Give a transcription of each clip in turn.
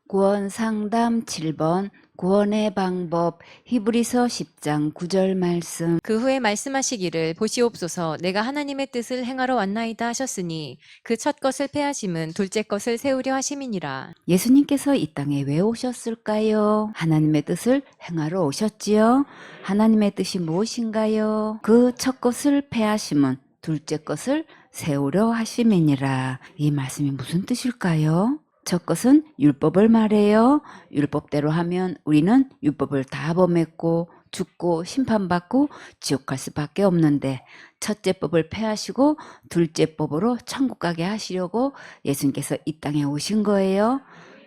구원 상담 7번 구원의 방법 히브리서 10장 9절 말씀. 그 후에 말씀하시기를 보시옵소서 내가 하나님의 뜻을 행하러 왔나이다 하셨으니 그 첫 것을 패하심은 둘째 것을 세우려 하심이니라. 예수님께서 이 땅에 왜 오셨을까요? 하나님의 뜻을 행하러 오셨지요. 하나님의 뜻이 무엇인가요? 그 첫 것을 패하심은 둘째 것을 세우려 하심이니라. 이 말씀이 무슨 뜻일까요? 첫 것은 율법을 말해요. 율법대로 하면 우리는 율법을 다 범했고 죽고 심판받고 지옥 갈 수밖에 없는데, 첫째 법을 폐하시고 둘째 법으로 천국 가게 하시려고 예수님께서 이 땅에 오신 거예요.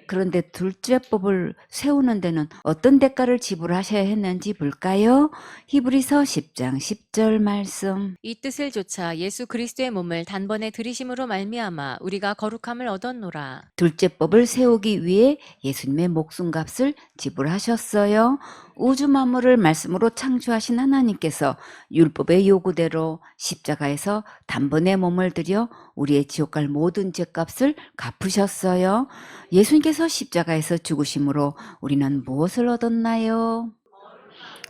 그런데 둘째 법을 세우는 데는 어떤 대가를 지불하셔야 했는지 볼까요? 히브리서 10장 10절 말씀. 이 뜻을 조차 예수 그리스도의 몸을 단번에 들이심으로 말미암아 우리가 거룩함을 얻었노라. 둘째 법을 세우기 위해 예수님의 목숨값을 지불하셨어요. 우주 만물을 말씀으로 창조하신 하나님께서 율법의 요구대로 십자가에서 단번에 몸을 들여 우리의 지옥 갈 모든 죄값을 갚으셨어요. 예수님께서 십자가에서 죽으심으로 우리는 무엇을 얻었나요?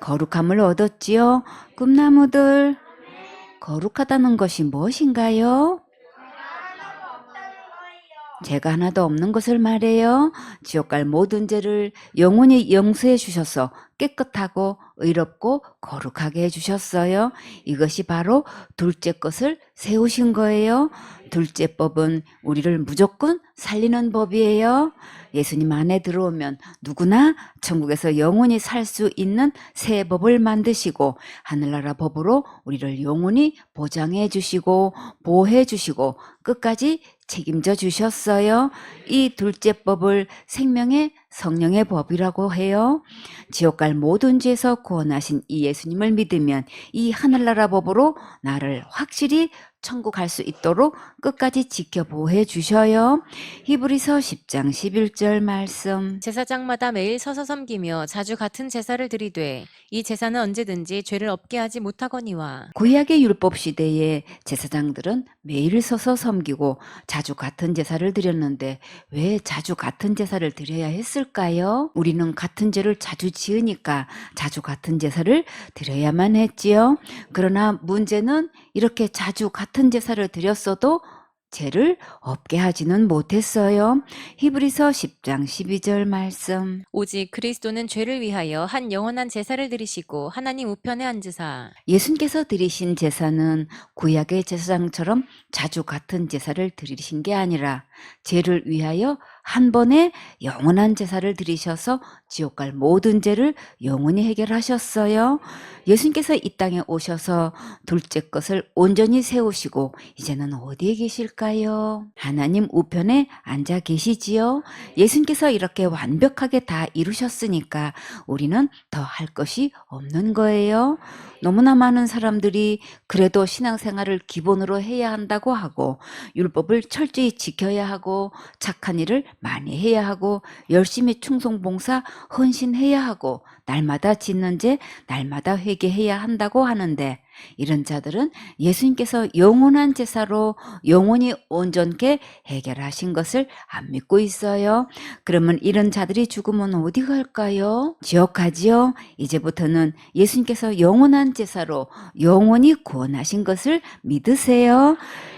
거룩함을 얻었지요. 꿈나무들, 거룩하다는 것이 무엇인가요? 죄가 하나도 없는 것을 말해요. 지옥 갈 모든 죄를 영원히 용서해 주셔서 깨끗하고 의롭고 거룩하게 해주셨어요. 이것이 바로 둘째 것을 세우신 거예요. 둘째 법은 우리를 무조건 살리는 법이에요. 예수님 안에 들어오면 누구나 천국에서 영원히 살 수 있는 새 법을 만드시고 하늘나라 법으로 우리를 영원히 보장해 주시고 보호해 주시고 끝까지 책임져 주셨어요. 이 둘째 법을 생명의 성령의 법이라고 해요. 지옥 갈 모든 죄에서 구원하신 이 예수님을 믿으면 이 하늘나라 법으로 나를 확실히 천국 갈 수 있도록 끝까지 지켜 보호해 주셔요. 히브리서 10장 11절 말씀. 제사장마다 매일 서서 섬기며 자주 같은 제사를 드리되 이 제사는 언제든지 죄를 없게 하지 못하거니와. 구약의 율법 시대에 제사장들은 매일 서서 섬기고 자주 같은 제사를 드렸는데 왜 자주 같은 제사를 드려야 했을까요? 우리는 같은 죄를 자주 지으니까 자주 같은 제사를 드려야만 했지요. 그러나 문제는 이렇게 자주 같은 제사를 드렸어도 죄를 없게 하지는 못했어요. 히브리서 10장 12절 말씀. 오직 그리스도는 죄를 위하여 한 영원한 제사를 드리시고 하나님 우편에 앉으사. 예수님께서 드리신 제사는 구약의 제사장처럼 자주 같은 제사를 드리신 게 아니라 죄를 위하여 한 번에 영원한 제사를 드리셔서 지옥 갈 모든 죄를 영원히 해결하셨어요. 예수님께서 이 땅에 오셔서 둘째 것을 온전히 세우시고 이제는 어디에 계실까요? 하나님 우편에 앉아 계시지요. 예수님께서 이렇게 완벽하게 다 이루셨으니까 우리는 더 할 것이 없는 거예요. 너무나 많은 사람들이 그래도 신앙생활을 기본으로 해야 한다고 하고 율법을 철저히 지켜야 하고 착한 일을 많이 해야 하고 열심히 충성봉사 헌신해야 하고 날마다 짓는 죄 날마다 회개해야 한다고 하는데, 이런 자들은 예수님께서 영원한 제사로 영원히 온전케 해결하신 것을 안 믿고 있어요. 그러면 이런 자들이 죽으면 어디 갈까요? 지옥 가지요. 이제부터는 예수님께서 영원한 제사로 영원히 구원하신 것을 믿으세요.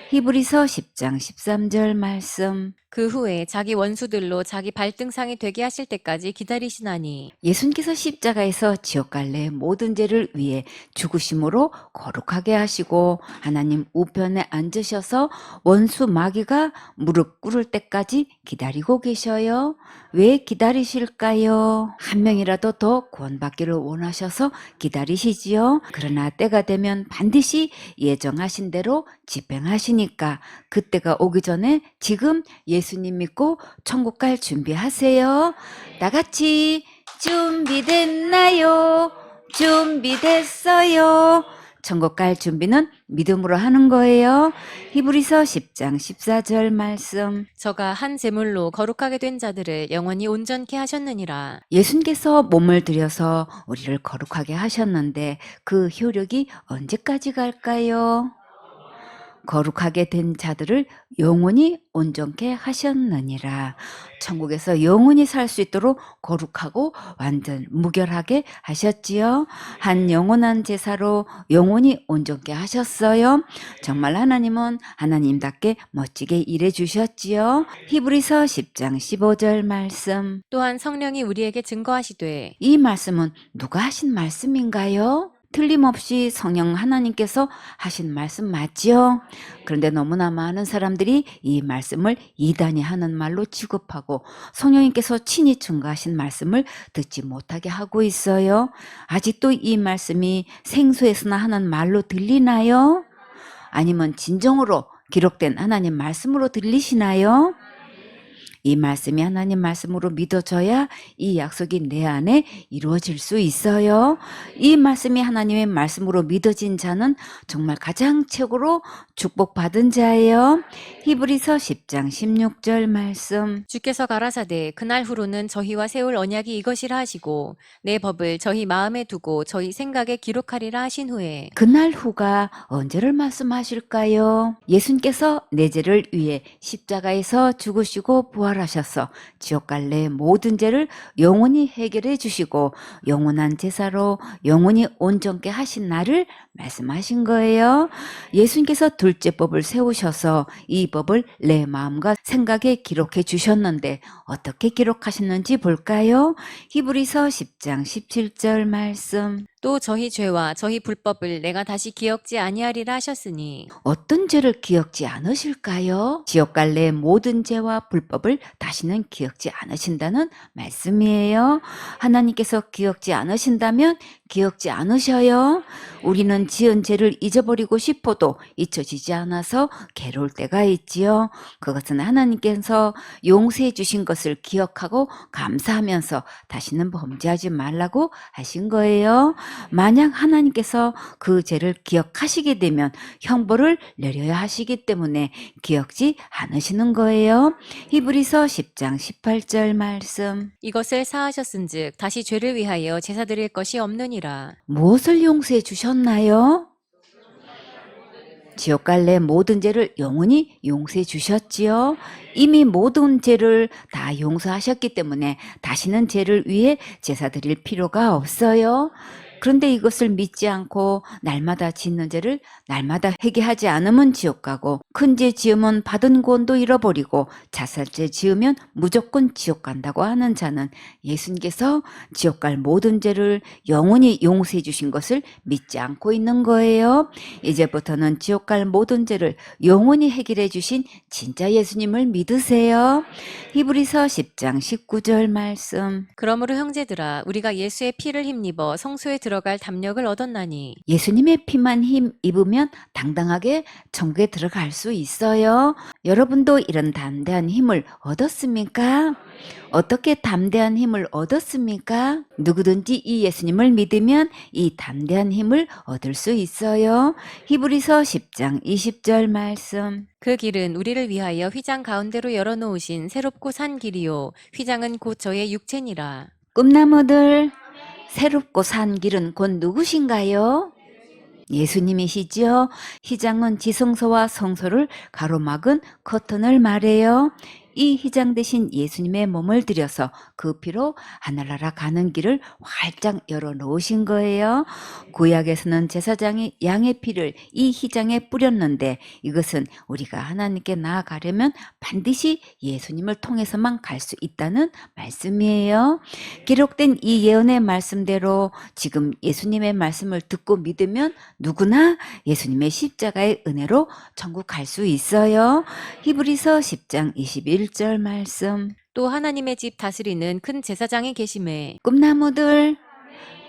히브리서 10장 13절 말씀. 그 후에 자기 원수들로 자기 발등상이 되게 하실 때까지 기다리시나니. 예수님께서 십자가에서 지옥 갈래 모든 죄를 위해 죽으심으로 거룩하게 하시고 하나님 우편에 앉으셔서 원수 마귀가 무릎 꿇을 때까지 기다리고 계셔요. 왜 기다리실까요? 한 명이라도 더 구원받기를 원하셔서 기다리시지요. 그러나 때가 되면 반드시 예정하신 대로 집행하시니까 그때가 오기 전에 지금 예수님 믿고 천국 갈 준비하세요. 다 같이 준비됐나요? 준비됐어요. 천국 갈 준비는 믿음으로 하는 거예요. 히브리서 10장 14절 말씀. 저가 한 제물로 거룩하게 된 자들을 영원히 온전케 하셨느니라. 예수님께서 몸을 들여서 우리를 거룩하게 하셨는데 그 효력이 언제까지 갈까요? 거룩하게 된 자들을 영원히 온전케 하셨느니라. 천국에서 영원히 살 수 있도록 거룩하고 완전 무결하게 하셨지요. 한 영원한 제사로 영원히 온전케 하셨어요. 정말 하나님은 하나님답게 멋지게 일해 주셨지요. 히브리서 10장 15절 말씀. 또한 성령이 우리에게 증거하시되 이 말씀은 누가 하신 말씀인가요? 틀림없이 성령 하나님께서 하신 말씀 맞지요? 그런데 너무나 많은 사람들이 이 말씀을 이단이 하는 말로 취급하고 성령님께서 친히 증거하신 말씀을 듣지 못하게 하고 있어요. 아직도 이 말씀이 생소해서나 하는 말로 들리나요? 아니면 진정으로 기록된 하나님 말씀으로 들리시나요? 이 말씀이 하나님 말씀으로 믿어져야 이 약속이 내 안에 이루어질 수 있어요. 이 말씀이 하나님의 말씀으로 믿어진 자는 정말 가장 최고로 축복받은 자예요. 히브리서 10장 16절 말씀. 주께서 가라사대 그날 후로는 저희와 세울 언약이 이것이라 하시고 내 법을 저희 마음에 두고 저희 생각에 기록하리라 하신 후에 그날 후가 언제를 말씀하실까요? 예수님께서 내 죄를 위해 십자가에서 죽으시고 부활하셔서 지옥 갈래 모든 죄를 영원히 해결해 주시고 영원한 제사로 영원히 온전케 하신 날을 말씀하신 거예요. 예수님께서 둘째 법을 세우셔서 이 법을 내 마음과 생각에 기록해 주셨는데 어떻게 기록하셨는지 볼까요? 히브리서 10장 17절 말씀. 또 저희 죄와 저희 불법을 내가 다시 기억지 아니하리라 하셨으니 어떤 죄를 기억지 않으실까요? 지옥 갈래 모든 죄와 불법을 다시는 기억지 않으신다는 말씀이에요. 하나님께서 기억지 않으신다면 기억지 않으셔요. 우리는 지은 죄를 잊어버리고 싶어도 잊혀지지 않아서 괴로울 때가 있지요. 그것은 하나님께서 용서해 주신 것을 기억하고 감사하면서 다시는 범죄하지 말라고 하신 거예요. 만약 하나님께서 그 죄를 기억하시게 되면 형벌을 내려야 하시기 때문에 기억지 않으시는 거예요. 히브리서 10장 18절 말씀. 이것을 사하셨은즉 다시 죄를 위하여 제사 드릴 것이 없느니라. 무엇을 용서해 주셨나요? 지옥 갈래 모든 죄를 영원히 용서해 주셨지요. 이미 모든 죄를 다 용서하셨기 때문에 다시는 죄를 위해 제사 드릴 필요가 없어요. 그런데 이것을 믿지 않고 날마다 짓는 죄를 날마다 회개하지 않으면 지옥 가고 큰 죄 지으면 받은 구원도 잃어버리고 자살죄 지으면 무조건 지옥 간다고 하는 자는 예수님께서 지옥 갈 모든 죄를 영원히 용서해 주신 것을 믿지 않고 있는 거예요. 이제부터는 지옥 갈 모든 죄를 영원히 해결해 주신 진짜 예수님을 믿으세요. 히브리서 10장 19절 말씀. 그러므로 형제들아 우리가 예수의 피를 힘입어 성소에 들어갈 담력을 얻었나니 예수님의 피만 힘 입으면 당당하게 천국에 들어갈 수 있어요. 여러분도 이런 담대한 힘을 얻었습니까? 어떻게 담대한 힘을 얻었습니까? 누구든지 이 예수님을 믿으면 이 담대한 힘을 얻을 수 있어요. 히브리서 10장 20절 말씀. 그 길은 우리를 위하여 휘장 가운데로 열어놓으신 새롭고 산 길이요 휘장은 곧 저의 육체니라. 꿈나무들, 새롭고 산 길은 곧 누구신가요? 예수님이시지요. 휘장은 지성소와 성소를 가로막은 커튼을 말해요. 이 휘장 대신 예수님의 몸을 들여서 그 피로 하늘나라 가는 길을 활짝 열어놓으신 거예요. 구약에서는 제사장이 양의 피를 이 휘장에 뿌렸는데 이것은 우리가 하나님께 나아가려면 반드시 예수님을 통해서만 갈 수 있다는 말씀이에요. 기록된 이 예언의 말씀대로 지금 예수님의 말씀을 듣고 믿으면 누구나 예수님의 십자가의 은혜로 천국 갈 수 있어요. 히브리서 10장 21절 말씀. 또 하나님의 집 다스리는 큰 제사장이 계심에 꿈나무들,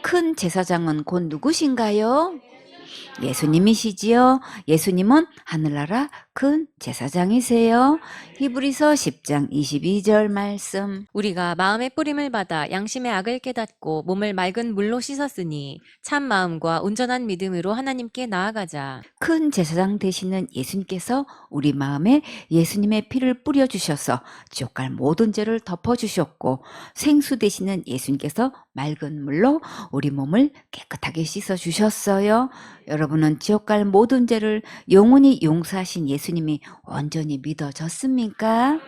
큰 제사장은 곧 누구신가요? 예수님이시지요. 예수님은 하늘나라 큰 제사장이세요. 히브리서 10장 22절 말씀. 우리가 마음의 뿌림을 받아 양심의 악을 깨닫고 몸을 맑은 물로 씻었으니 참 마음과 온전한 믿음으로 하나님께 나아가자. 큰 제사장 되시는 예수님께서 우리 마음에 예수님의 피를 뿌려주셔서 지옥 갈 모든 죄를 덮어주셨고 생수 되시는 예수님께서 맑은 물로 우리 몸을 깨끗하게 씻어주셨어요. 여러분은 지옥 갈 모든 죄를 영원히 용서하신 예수님이 온전히 믿어졌습니까?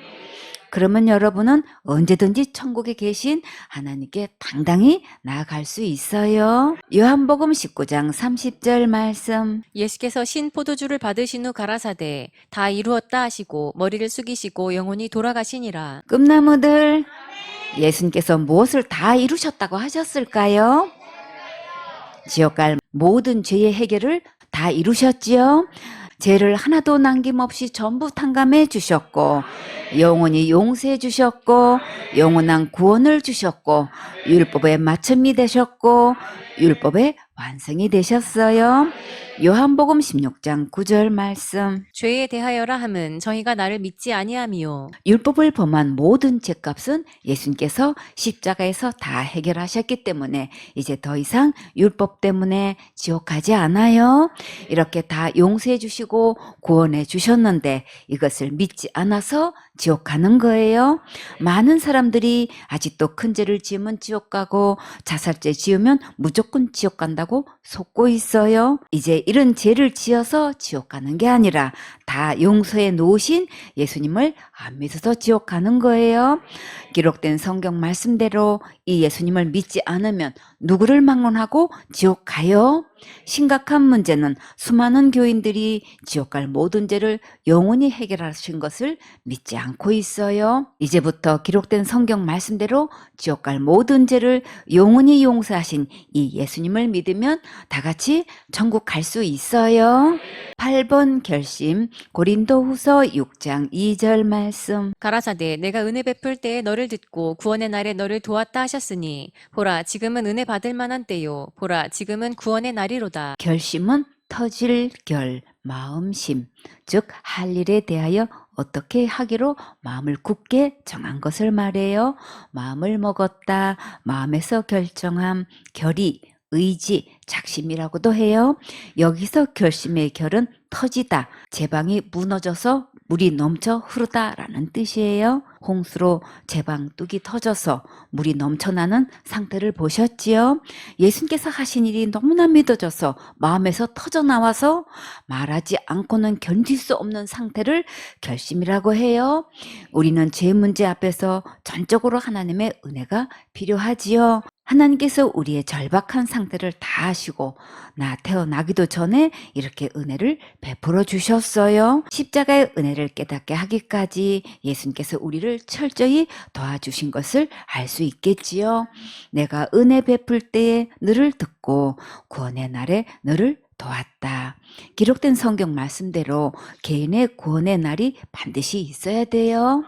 그러면 여러분은 언제든지 천국에 계신 하나님께 당당히 나아갈 수 있어요. 요한복음 19장 30절 말씀. 예수께서 신 포도주를 받으신 후 가라사대 다 이루었다 하시고 머리를 숙이시고 영혼이 돌아가시니라. 꿈나무들, 예수님께서 무엇을 다 이루셨다고 하셨을까요? 지옥 갈 모든 죄의 해결을 다 이루셨지요. 죄를 하나도 남김없이 전부 탕감해 주셨고, 영원히 용서해 주셨고, 영원한 구원을 주셨고, 율법의 마침이 되셨고, 율법의 완성이 되셨어요. 요한복음 16장 9절 말씀. 죄에 대하여라 함은 저희가 나를 믿지 아니함이요. 율법을 범한 모든 죄값은 예수님께서 십자가에서 다 해결하셨기 때문에 이제 더 이상 율법 때문에 지옥 가지 않아요. 이렇게 다 용서해 주시고 구원해 주셨는데 이것을 믿지 않아서 지옥 가는 거예요. 많은 사람들이 아직도 큰 죄를 지으면 지옥 가고 자살죄 지으면 무조건 지옥 간다고 속고 있어요. 이제 이런 죄를 지어서 지옥 가는 게 아니라 다 용서해 놓으신 예수님을 안 믿어서 지옥 가는 거예요. 기록된 성경 말씀대로 이 예수님을 믿지 않으면 누구를 막론하고 지옥 가요? 심각한 문제는 수많은 교인들이 지옥 갈 모든 죄를 영원히 해결하신 것을 믿지 않고 있어요. 이제부터 기록된 성경 말씀대로 지옥 갈 모든 죄를 영원히 용서하신 이 예수님을 믿으면 다 같이 천국 갈 수 있어요. 8번 결심 고린도후서 6장 2절 말씀. 가라사대 내가 은혜 베풀 때에 너를 듣고 구원의 날에 너를 도왔다 하셨으니 보라 지금은 은혜 받을 만한 때요 보라 지금은 구원의 날이로다. 결심은 터질 결, 마음심, 즉 할 일에 대하여 어떻게 하기로 마음을 굳게 정한 것을 말해요. 마음을 먹었다, 마음에서 결정함, 결의, 의지, 작심이라고도 해요. 여기서 결심의 결은 터지다, 제방이 무너져서 물이 넘쳐 흐르다라는 뜻이에요. 홍수로 제방 뚝이 터져서 물이 넘쳐나는 상태를 보셨지요? 예수님께서 하신 일이 너무나 믿어져서 마음에서 터져나와서 말하지 않고는 견딜 수 없는 상태를 결심이라고 해요. 우리는 죄 문제 앞에서 전적으로 하나님의 은혜가 필요하지요. 하나님께서 우리의 절박한 상태를 다 아시고 나 태어나기도 전에 이렇게 은혜를 베풀어 주셨어요. 십자가의 은혜를 깨닫게 하기까지 예수님께서 우리를 철저히 도와주신 것을 알 수 있겠지요. 내가 은혜 베풀 때에 너를 듣고 구원의 날에 너를 도왔다. 기록된 성경 말씀대로 개인의 구원의 날이 반드시 있어야 돼요.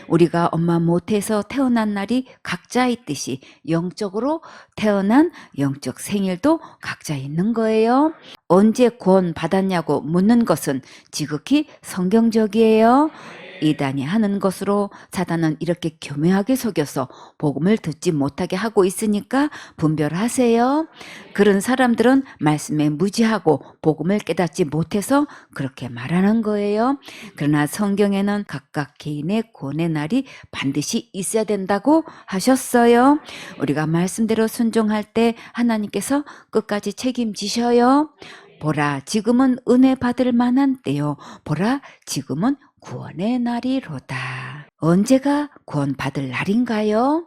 우리가 엄마 못해서 태어난 날이 각자 있듯이 영적으로 태어난 영적 생일도 각자 있는 거예요. 언제 구원 받았냐고 묻는 것은 지극히 성경적이에요. 이단이 하는 것으로 사단은 이렇게 교묘하게 속여서 복음을 듣지 못하게 하고 있으니까 분별하세요. 그런 사람들은 말씀에 무지하고 복음을 깨닫지 못해서 그렇게 말하는 거예요. 그러나 성경에는 각각 개인의 구원의 날이 반드시 있어야 된다고 하셨어요. 우리가 말씀대로 순종할 때 하나님께서 끝까지 책임지셔요. 보라 지금은 은혜 받을 만한 때요. 보라 지금은 구원의 날이로다. 언제가 구원 받을 날인가요?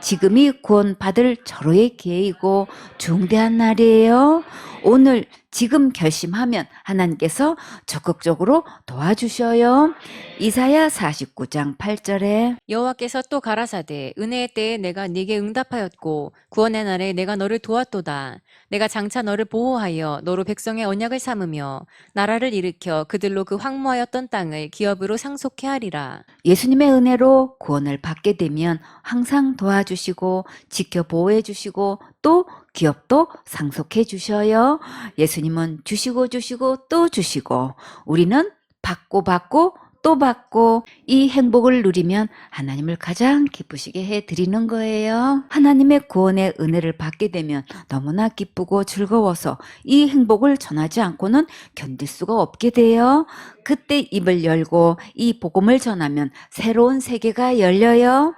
지금이 구원 받을 절호의 기회이고 중대한 날이에요. 오늘 지금 결심하면 하나님께서 적극적으로 도와주셔요. 이사야 49장 8절에 여호와께서 또 가라사대 은혜의 때에 내가 네게 응답하였고 구원의 날에 내가 너를 도왔도다. 내가 장차 너를 보호하여 너로 백성의 언약을 삼으며 나라를 일으켜 그들로 그 황무하였던 땅을 기업으로 상속케 하리라. 예수님의 은혜로 구원을 받게 되면 항상 도와주시고 지켜 보호해 주시고 또 기업도 상속해 주셔요. 예수님은 주시고 주시고 또 주시고 우리는 받고 또 받고 이 행복을 누리면 하나님을 가장 기쁘시게 해드리는 거예요. 하나님의 구원의 은혜를 받게 되면 너무나 기쁘고 즐거워서 이 행복을 전하지 않고는 견딜 수가 없게 돼요. 그때 입을 열고 이 복음을 전하면 새로운 세계가 열려요.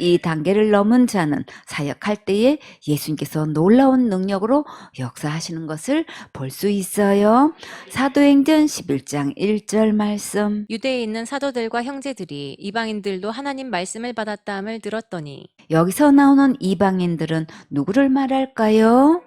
이 단계를 넘은 자는 사역할 때에 예수님께서 놀라운 능력으로 역사하시는 것을 볼 수 있어요. 사도행전 11장 1절 말씀. 유대에 있는 사도들과 형제들이 이방인들도 하나님 말씀을 받았다함을 들었더니 여기서 나오는 이방인들은 누구를 말할까요?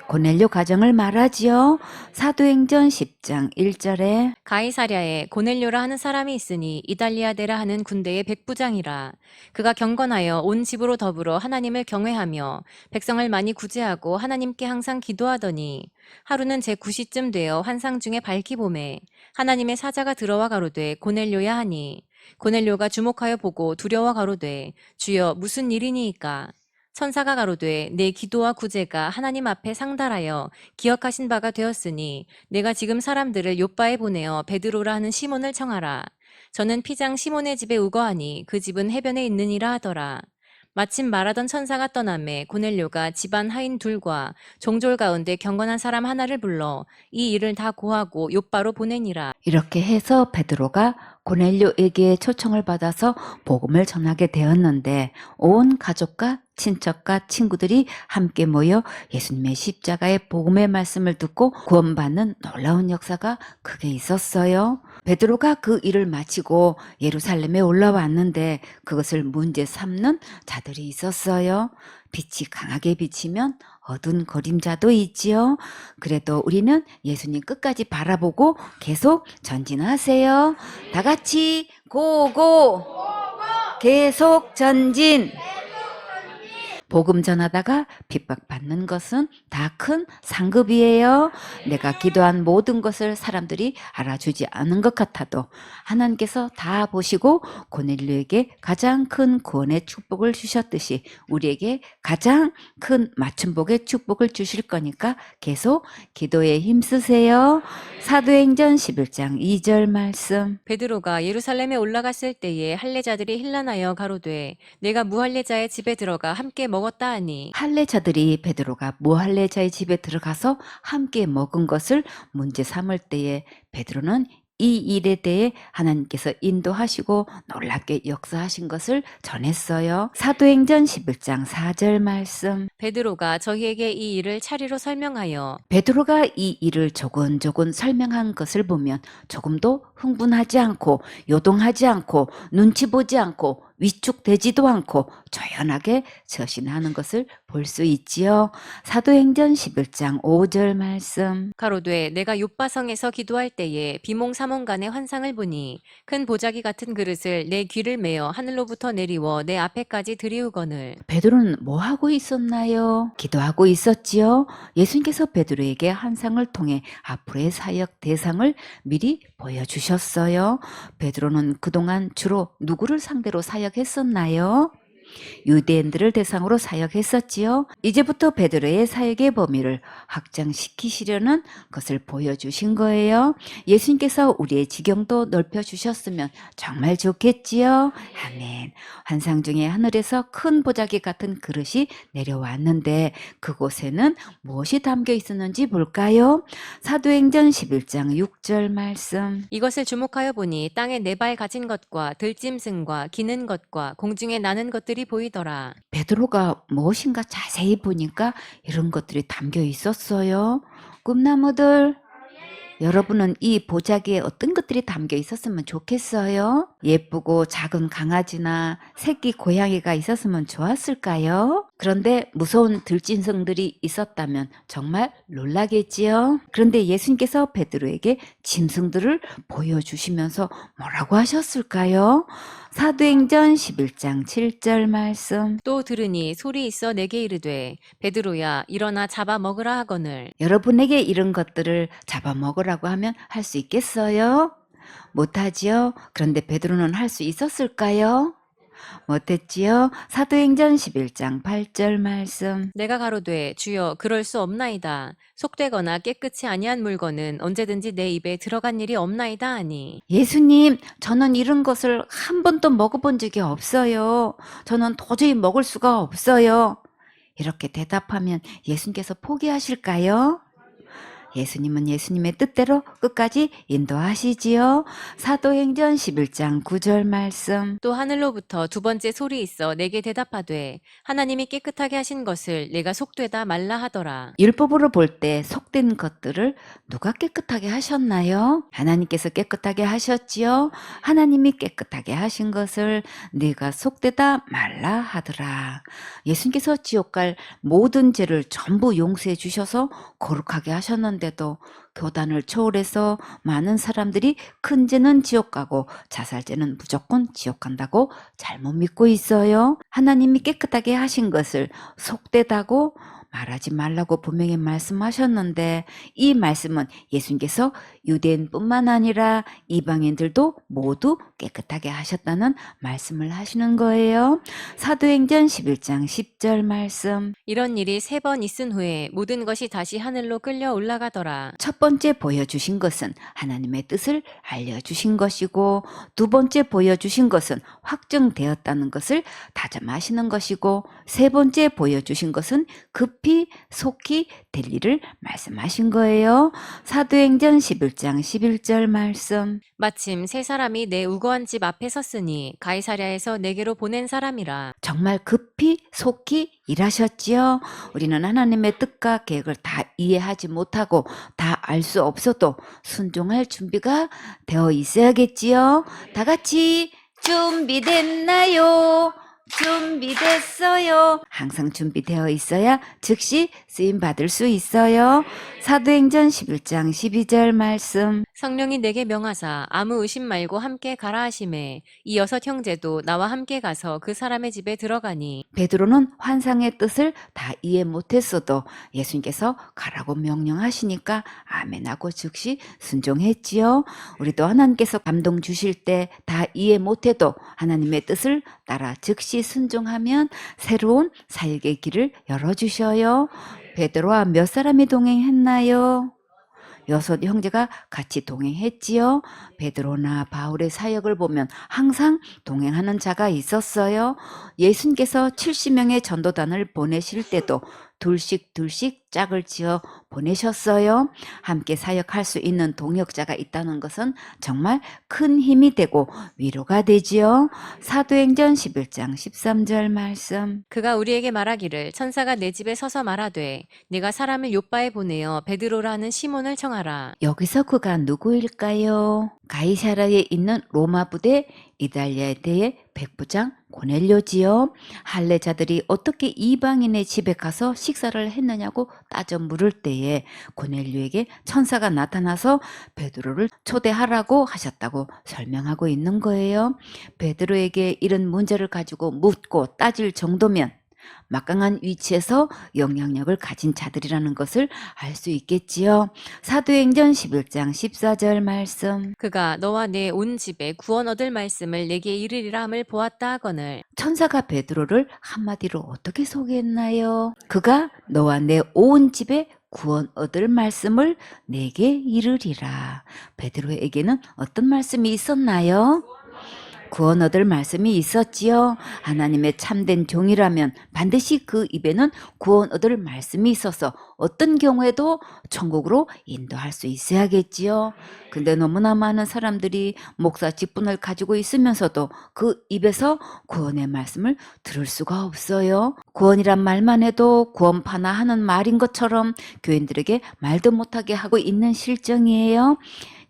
고넬료 가정을 말하지요. 사도행전 10장 1절에 가이사랴에 고넬료라 하는 사람이 있으니 이달리아데라 하는 군대의 백부장이라. 그가 경건하여 온 집으로 더불어 하나님을 경외하며 백성을 많이 구제하고 하나님께 항상 기도하더니 하루는 제9시쯤 되어 환상 중에 밝히 보매 하나님의 사자가 들어와 가로되 고넬료야 하니 고넬료가 주목하여 보고 두려워 가로되 주여 무슨 일이니이까. 천사가 가로되 내 기도와 구제가 하나님 앞에 상달하여 기억하신 바가 되었으니 내가 지금 사람들을 요바에 보내어 베드로라 하는 시몬을 청하라. 저는 피장 시몬의 집에 우거하니 그 집은 해변에 있느니라 하더라. 마침 말하던 천사가 떠나매 고넬료가 집안 하인 둘과 종졸 가운데 경건한 사람 하나를 불러 이 일을 다 고하고 요바로 보내니라. 이렇게 해서 베드로가 고넬료에게 초청을 받아서 복음을 전하게 되었는데 온 가족과 친척과 친구들이 함께 모여 예수님의 십자가의 복음의 말씀을 듣고 구원받는 놀라운 역사가 크게 있었어요. 베드로가 그 일을 마치고 예루살렘에 올라왔는데 그것을 문제 삼는 자들이 있었어요. 빛이 강하게 비치면 어두운 그림자도 있지요. 그래도 우리는 예수님 끝까지 바라보고 계속 전진하세요. 다 같이 고고! 계속 전진! 복음 전하다가 핍박받는 것은 다 큰 상급이에요. 내가 기도한 모든 것을 사람들이 알아주지 않은 것 같아도 하나님께서 다 보시고 고넬료에게 가장 큰 구원의 축복을 주셨듯이 우리에게 가장 큰 맞춤복의 축복을 주실 거니까 계속 기도에 힘쓰세요. 사도행전 11장 2절 말씀. 베드로가 예루살렘에 올라갔을 때에 할례자들이 힐난하여 가로되 내가 무할례자의 집에 들어가 함께 먹었다 하니 할례자들이 베드로가 무할례자의 집에 들어가서 함께 먹은 것을 문제 삼을 때에 베드로는 이 일에 대해 하나님께서 인도하시고 놀랍게 역사하신 것을 전했어요. 사도행전 11장 4절 말씀. 베드로가 저희에게 이 일을 차례로 설명하여 베드로가 이 일을 조곤조곤 설명한 것을 보면 조금도 흥분하지 않고 요동하지 않고 눈치 보지 않고 위축되지도 않고 조연하게 처신하는 것을 볼 수 있지요. 사도행전 11장 5절 말씀. 가로되 내가 요바성에서 기도할 때에 비몽사몽간의 환상을 보니 큰 보자기 같은 그릇을 내 귀를 메어 하늘로부터 내리워 내 앞에까지 들이우거늘. 베드로는 뭐 하고 있었나요? 기도하고 있었지요. 예수님께서 베드로에게 환상을 통해 앞으로의 사역 대상을 미리 보여주셨어요. 베드로는 그동안 주로 누구를 상대로 사역했었나요? 유대인들을 대상으로 사역했었지요. 이제부터 베드로의 사역의 범위를 확장시키시려는 것을 보여주신 거예요. 예수님께서 우리의 지경도 넓혀주셨으면 정말 좋겠지요. 아멘. 환상 중에 하늘에서 큰 보자기 같은 그릇이 내려왔는데 그곳에는 무엇이 담겨 있었는지 볼까요? 사도행전 11장 6절 말씀. 이것을 주목하여 보니 땅에 네 발 가진 것과 들짐승과 기는 것과 공중에 나는 것들이 보이더라. 베드로가 무엇인가 자세히 보니까 이런 것들이 담겨 있었어요. 꿈나무들, 여러분은 이 보자기에 어떤 것들이 담겨 있었으면 좋겠어요? 예쁘고 작은 강아지나 새끼 고양이가 있었으면 좋았을까요? 그런데 무서운 들짐승들이 있었다면 정말 놀라겠지요? 그런데 예수님께서 베드로에게 짐승들을 보여주시면서 뭐라고 하셨을까요? 사도행전 11장 7절 말씀. 또 들으니 소리 있어 내게 이르되 베드로야 일어나 잡아 먹으라 하거늘. 여러분에게 이런 것들을 잡아먹으라고 하면 할 수 있겠어요? 못하지요? 그런데 베드로는 할 수 있었을까요? 못했지요? 사도행전 11장 8절 말씀. 내가 가로되 주여 그럴 수 없나이다. 속되거나 깨끗이 아니한 물건은 언제든지 내 입에 들어간 일이 없나이다 하니. 예수님, 저는 이런 것을 한 번도 먹어본 적이 없어요. 저는 도저히 먹을 수가 없어요. 이렇게 대답하면 예수님께서 포기하실까요? 예수님은 예수님의 뜻대로 끝까지 인도하시지요. 사도행전 11장 9절 말씀. 또 하늘로부터 두 번째 소리 있어 내게 대답하되 하나님이 깨끗하게 하신 것을 내가 속되다 말라 하더라. 율법으로 볼 때 속된 것들을 누가 깨끗하게 하셨나요? 하나님께서 깨끗하게 하셨지요. 하나님이 깨끗하게 하신 것을 네가 속되다 말라 하더라. 예수님께서 지옥 갈 모든 죄를 전부 용서해 주셔서 거룩하게 하셨는데도 교단을 초월해서 많은 사람들이 큰 죄는 지옥 가고 자살죄는 무조건 지옥 간다고 잘못 믿고 있어요. 하나님이 깨끗하게 하신 것을 속되다고 말하지 말라고 분명히 말씀하셨는데 이 말씀은 예수님께서 유대인뿐만 아니라 이방인들도 모두 깨끗하게 하셨다는 말씀을 하시는 거예요. 사도행전 11장 10절 말씀. 이런 일이 3번 있은 후에 모든 것이 다시 하늘로 끌려 올라가더라. 첫 번째 보여주신 것은 하나님의 뜻을 알려주신 것이고 두 번째 보여주신 것은 확정되었다는 것을 다짐하시는 것이고 세 번째 보여주신 것은 급히 속히 될 일을 말씀하신 거예요. 사도행전 11장 11절 말씀. 마침 세 사람이 내 우거한 집 앞에 섰으니 가이사랴에서 내게로 보낸 사람이라. 정말 급히 속히 일하셨지요. 우리는 하나님의 뜻과 계획을 다 이해하지 못하고 다 알 수 없어도 순종할 준비가 되어 있어야겠지요. 다 같이 준비됐나요? 준비됐어요. 항상 준비되어 있어야 즉시 쓰임 받을 수 있어요. 사도행전 11장 12절 말씀. 성령이 내게 명하사 아무 의심 말고 함께 가라 하심에 이 6 형제도 나와 함께 가서 그 사람의 집에 들어가니 베드로는 환상의 뜻을 다 이해 못했어도 예수님께서 가라고 명령하시니까 아멘하고 즉시 순종했지요. 우리도 하나님께서 감동 주실 때 다 이해 못해도 하나님의 뜻을 따라 즉시 순종하면 새로운 사역의 길을 열어주셔요. 베드로와 몇 사람이 동행했나요? 6 형제가 같이 동행했지요. 베드로나 바울의 사역을 보면 항상 동행하는 자가 있었어요. 예수님께서 70명의 전도단을 보내실 때도 둘씩 짝을 지어 보내셨어요. 함께 사역할 수 있는 동역자가 있다는 것은 정말 큰 힘이 되고 위로가 되지요. 사도행전 11장 13절 말씀. 그가 우리에게 말하기를 천사가 내 집에 서서 말하되 네가 사람을 요바에 보내어 베드로라 하는 시몬을 청하라. 여기서 그가 누구일까요? 가이사라에 있는 로마 부대 이달리아에 대해 백부장 고넬료지요. 할례자들이 어떻게 이방인의 집에 가서 식사를 했느냐고 따져 물을 때에 고넬료에게 천사가 나타나서 베드로를 초대하라고 하셨다고 설명하고 있는 거예요. 베드로에게 이런 문제를 가지고 묻고 따질 정도면 막강한 위치에서 영향력을 가진 자들이라는 것을 알 수 있겠지요. 사도행전 11장 14절 말씀. 그가 너와 내 온 집에 구원 얻을 말씀을 내게 이르리라 함을 보았다 하거늘. 천사가 베드로를 한마디로 어떻게 소개했나요? 그가 너와 내 온 집에 구원 얻을 말씀을 내게 이르리라. 베드로에게는 어떤 말씀이 있었나요? 구원 얻을 말씀이 있었지요. 하나님의 참된 종이라면 반드시 그 입에는 구원 얻을 말씀이 있어서 어떤 경우에도 천국으로 인도할 수 있어야겠지요. 근데 너무나 많은 사람들이 목사 직분을 가지고 있으면서도 그 입에서 구원의 말씀을 들을 수가 없어요. 구원이란 말만 해도 구원파나 하는 말인 것처럼 교인들에게 말도 못하게 하고 있는 실정이에요.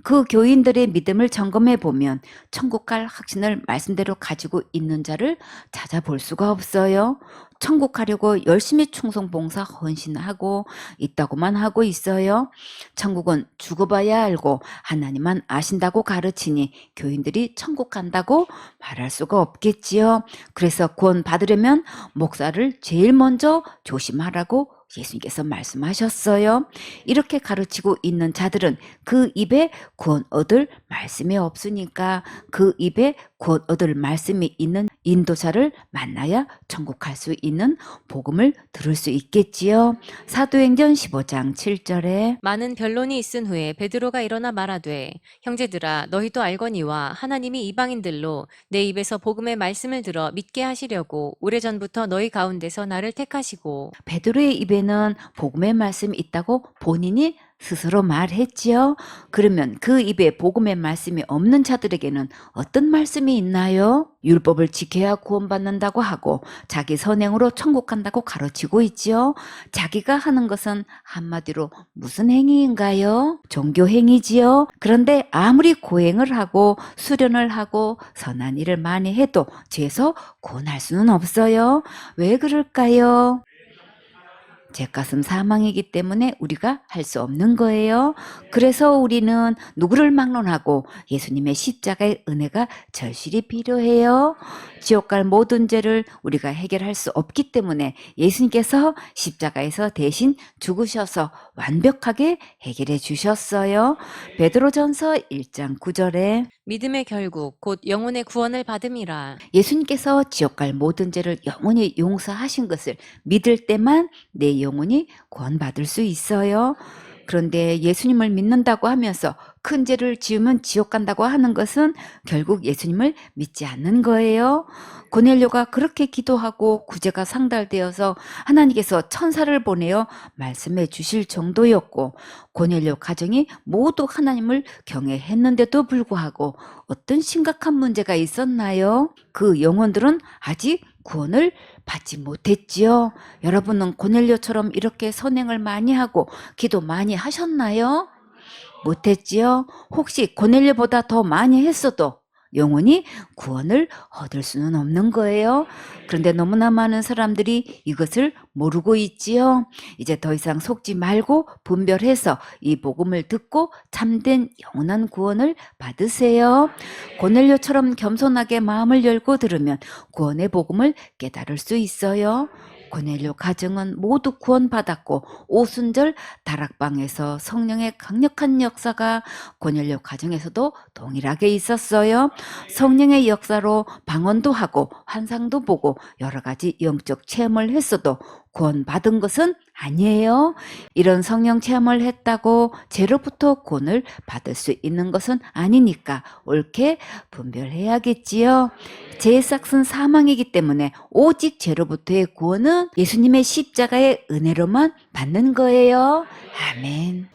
그 교인들의 믿음을 점검해 보면 천국 갈 확신을 말씀대로 가지고 있는 자를 찾아볼 수가 없어요. 천국 가려고 열심히 충성 봉사 헌신하고 있다고만 하고 있어요. 천국은 죽어봐야 알고 하나님만 아신다고 가르치니 교인들이 천국 간다고 말할 수가 없겠지요. 그래서 구원 받으려면 목사를 제일 먼저 조심하라고 예수님께서 말씀하셨어요. 이렇게 가르치고 있는 자들은 그 입에 구원 얻을 말씀이 없으니까 그 입에 구원 얻을 말씀이 있는 인도자를 만나야 천국 갈 수 있는 복음을 들을 수 있겠지요. 사도행전 15장 7절에 많은 변론이 있은 후에 베드로가 일어나 말하되 형제들아 너희도 알거니와 하나님이 이방인들로 내 입에서 복음의 말씀을 들어 믿게 하시려고 오래전부터 너희 가운데서 나를 택하시고 베드로의 입에는 복음의 말씀이 있다고 본인이 스스로 말했지요. 그러면 그 입에 복음의 말씀이 없는 자들에게는 어떤 말씀이 있나요? 율법을 지켜야 구원받는다고 하고 자기 선행으로 천국 간다고 가르치고 있지요. 자기가 하는 것은 한마디로 무슨 행위인가요? 종교 행위지요. 그런데 아무리 고행을 하고 수련을 하고 선한 일을 많이 해도 죄에서 구원할 수는 없어요. 왜 그럴까요? 죄값은 사망이기 때문에 우리가 할 수 없는 거예요. 그래서 우리는 누구를 막론하고 예수님의 십자가의 은혜가 절실히 필요해요. 지옥 갈 모든 죄를 우리가 해결할 수 없기 때문에 예수님께서 십자가에서 대신 죽으셔서 완벽하게 해결해 주셨어요. 베드로전서 1장 9절에 믿음의 결국 곧 영혼의 구원을 받음이라. 예수님께서 지옥 갈 모든 죄를 영원히 용서하신 것을 믿을 때만 내 영혼이 구원받을 수 있어요. 그런데 예수님을 믿는다고 하면서 큰 죄를 지으면 지옥 간다고 하는 것은 결국 예수님을 믿지 않는 거예요. 고넬료가 그렇게 기도하고 구제가 상달되어서 하나님께서 천사를 보내어 말씀해 주실 정도였고 고넬료 가정이 모두 하나님을 경외했는데도 불구하고 어떤 심각한 문제가 있었나요? 그 영혼들은 아직 구원을 받지 못했지요. 여러분은 고넬료처럼 이렇게 선행을 많이 하고 기도 많이 하셨나요? 못했지요. 혹시 고넬료보다 더 많이 했어도 영원히 구원을 얻을 수는 없는 거예요. 그런데 너무나 많은 사람들이 이것을 모르고 있지요. 이제 더 이상 속지 말고 분별해서 이 복음을 듣고 참된 영원한 구원을 받으세요. 고넬료처럼 겸손하게 마음을 열고 들으면 구원의 복음을 깨달을 수 있어요. 고넬료 가정은 모두 구원받았고 오순절 다락방에서 성령의 강력한 역사가 고넬료 가정에서도 동일하게 있었어요. 성령의 역사로 방언도 하고 환상도 보고 여러 가지 영적 체험을 했어도 구원받은 것은 아니에요. 이런 성령 체험을 했다고 죄로부터 구원을 받을 수 있는 것은 아니니까 옳게 분별해야겠지요. 죄의 삭은 사망이기 때문에 오직 죄로부터의 구원은 예수님의 십자가의 은혜로만 받는 거예요. 아멘.